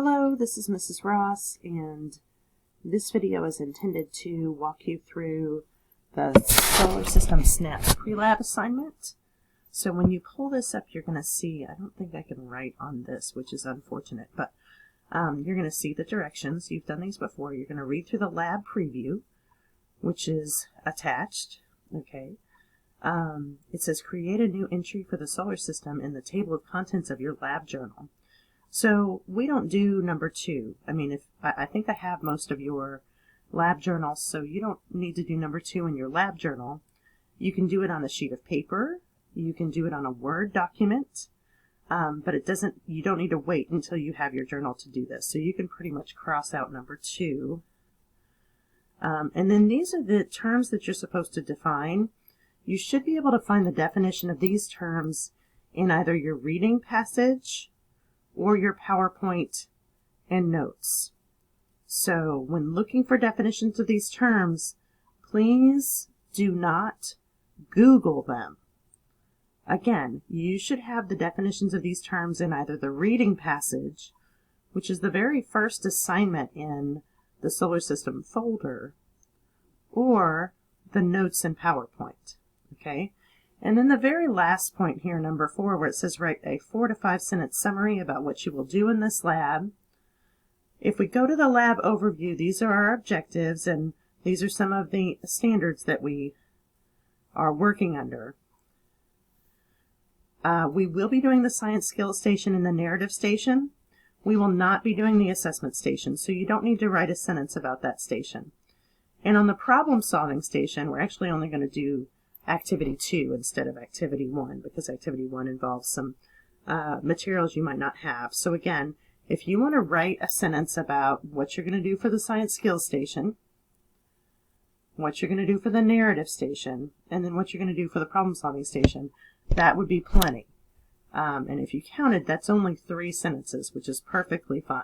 Hello, this is Mrs. Ross, and this video is intended to walk you through the Solar System SNAP pre-lab assignment. So when you pull this up, you're going to see, I don't think I can write on this, which is unfortunate, but you're going to see the directions. You've done these before. You're going to read through the lab preview, which is attached. Okay. It says create a new entry for the solar system in the table of contents of your lab journal. So we don't do number 2. I mean, I think I have most of your lab journals, so you don't need to do number 2 in your lab journal. You can do it on a sheet of paper. You can do it on a Word document, but you don't need to wait until you have your journal to do this. So you can pretty much cross out number 2. And then these are the terms that you're supposed to define. You should be able to find the definition of these terms in either your reading passage or your PowerPoint and notes. So when looking for definitions of these terms, please do not Google them. Again, you should have the definitions of these terms in either the reading passage, which is the very first assignment in the Solar System folder, or the notes in PowerPoint. Okay? And then the very last point here, number 4, where it says write a 4 to 5 sentence summary about what you will do in this lab. If we go to the lab overview, these are our objectives, and these are some of the standards that we are working under. We will be doing the science skills station and the narrative station. We will not be doing the assessment station, so you don't need to write a sentence about that station. And on the problem solving station, we're actually only going to do Activity 2 instead of Activity 1, because Activity 1 involves some materials you might not have. So again, if you want to write a sentence about what you're going to do for the science skills station, what you're going to do for the narrative station, and then what you're going to do for the problem solving station, that would be plenty. And if you counted, that's only 3 sentences, which is perfectly fine.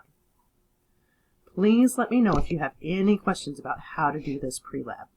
Please let me know if you have any questions about how to do this pre-lab.